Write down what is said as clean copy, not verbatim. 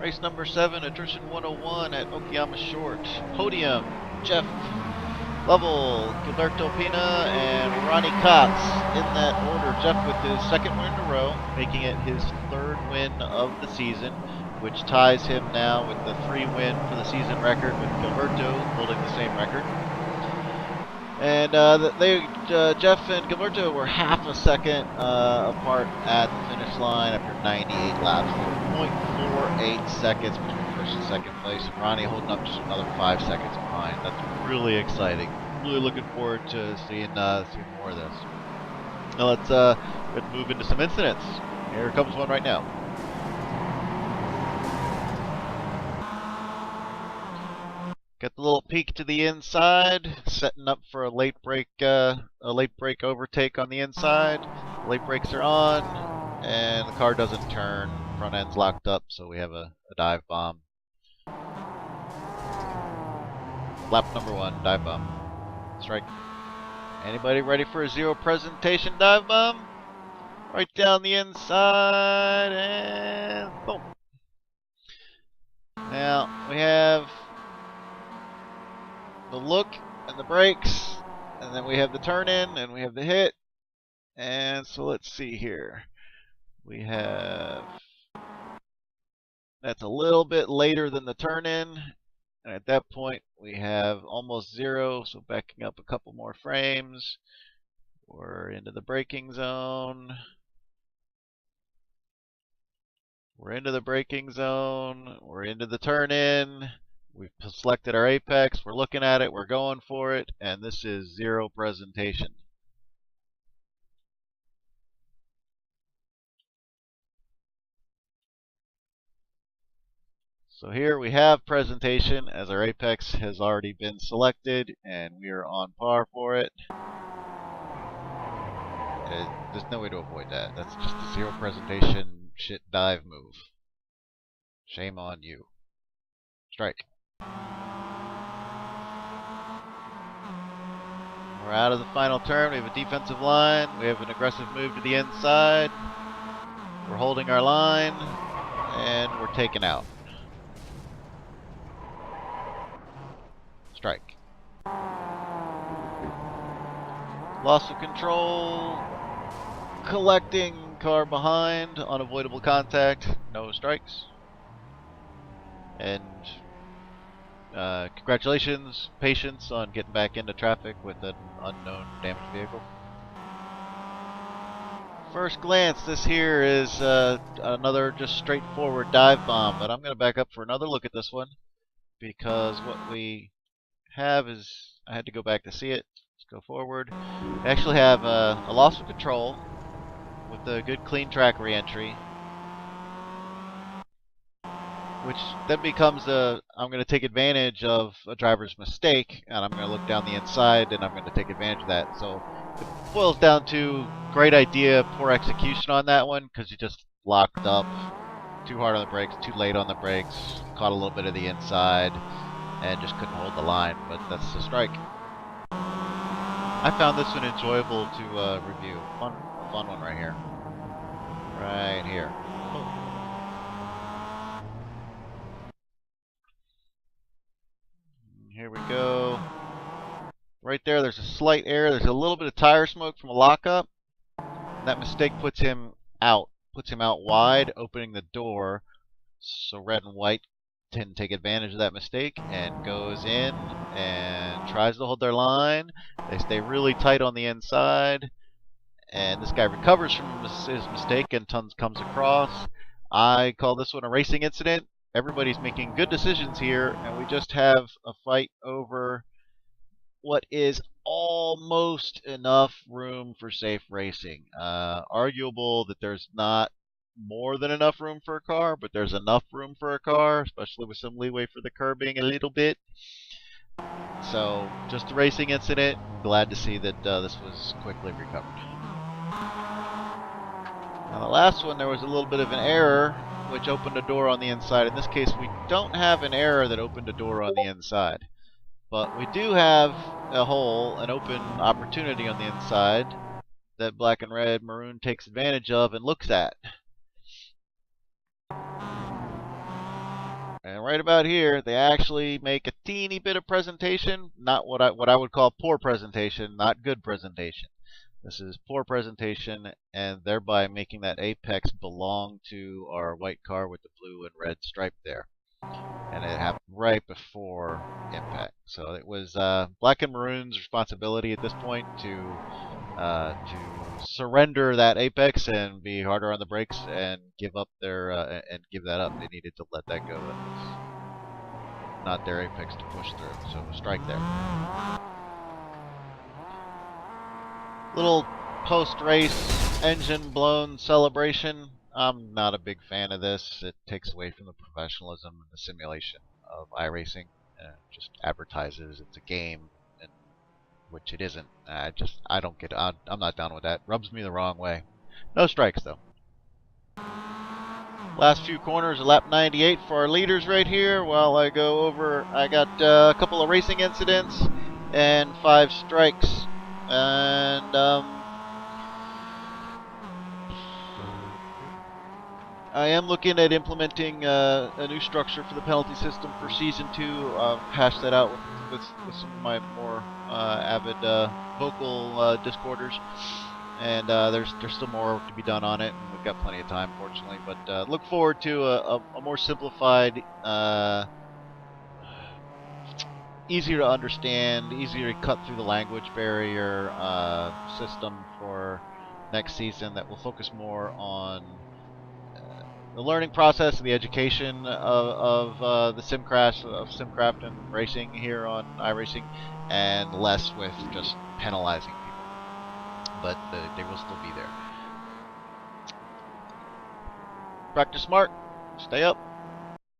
Race number 7, attrition 101 at Okayama Short. Podium, Jeff Lovell, Gilberto Pina, and Ronnie Cox in that order. Jeff with his second win in a row, making it his third win of the season, which ties him now with the 3-win for the season record, with Gilberto holding the same record. And Jeff and Gilberto were half a second apart at the finish line after 98 laps. They were 0.48 seconds between first and second place, and Ronnie holding up just another 5 seconds behind. That's really exciting. Really looking forward to seeing more of this. Now let's move into some incidents. Here comes one right now. Got the little peek to the inside, setting up for a late break overtake on the inside. Late brakes are on, and the car doesn't turn. Front end's locked up, so we have a dive bomb. Lap number 1, dive bomb. Strike. Anybody ready for a zero presentation dive bomb? Right down the inside, and boom. Now we have the look and the brakes, and then we have the turn in, and we have the hit. And so let's see here. We have, that's a little bit later than the turn in, and at that point we have almost zero, so backing up a couple more frames. We're into the braking zone. We're into the braking zone. We're into the turn in. We've selected our apex, we're looking at it, we're going for it, and this is zero presentation. So here we have presentation, as our apex has already been selected, and we are on par for it. There's no way to avoid that. That's just a zero presentation shit dive move. Shame on you. Strike. We're out of the final turn. We have a defensive line. We have an aggressive move to the inside. We're holding our line, and we're taken out. Strike. Loss of control. Collecting car behind. Unavoidable contact. No strikes. And congratulations, patience on getting back into traffic with an unknown damaged vehicle. First glance, this here is another just straightforward dive bomb, but I'm going to back up for another look at this one, because what we have is, I had to go back to see it. Let's go forward. We actually have a loss of control with a good clean track re-entry, which then becomes I'm going to take advantage of a driver's mistake, and I'm going to look down the inside, and I'm going to take advantage of that. So it boils down to great idea, poor execution on that one, because you just locked up too hard on the brakes, too late on the brakes, caught a little bit of the inside, and just couldn't hold the line. But that's a strike. I found this one enjoyable to review. Fun one right here. Right here. Here we go. Right there, there's a slight error. There's a little bit of tire smoke from a lockup. That mistake puts him out wide, opening the door. So red and white tend to take advantage of that mistake and goes in and tries to hold their line. They stay really tight on the inside, and this guy recovers from his mistake and comes across. I call this one a racing incident. Everybody's making good decisions here, and we just have a fight over what is almost enough room for safe racing. Arguable that there's not more than enough room for a car, but there's enough room for a car, especially with some leeway for the curbing a little bit. So, just a racing incident. Glad to see that this was quickly recovered. Now the last one, there was a little bit of an error, which opened a door on the inside. In this case, we don't have an error that opened a door on the inside. But we do have a hole, an open opportunity on the inside that black and red maroon takes advantage of and looks at. And right about here, they actually make a teeny bit of presentation, not what I would call poor presentation, not good presentation. This is poor presentation, and thereby making that apex belong to our white car with the blue and red stripe there. And it happened right before impact. So it was Black and Maroon's responsibility at this point to surrender that apex and be harder on the brakes and give up their and give that up. They needed to let that go. That was not their apex to push through. So strike there. Little post-race engine blown celebration. I'm not a big fan of this. It takes away from the professionalism and the simulation of iRacing. Just advertises it's a game, and which it isn't. I don't get it. I'm not down with that. Rubs me the wrong way. No strikes though. Last few corners of lap 98 for our leaders right here. While I go over, I got a couple of racing incidents and 5 strikes. And I am looking at implementing a new structure for the penalty system for Season 2. I'll hash that out with some of my more avid vocal Discorders. And there's still more work to be done on it, and we've got plenty of time, fortunately. But look forward to a more simplified, easier to understand, easier to cut through the language barrier system for next season that will focus more on the learning process and the education of the Simcraft and racing here on iRacing, and less with just penalizing people. But they will still be there. Practice smart. Stay up.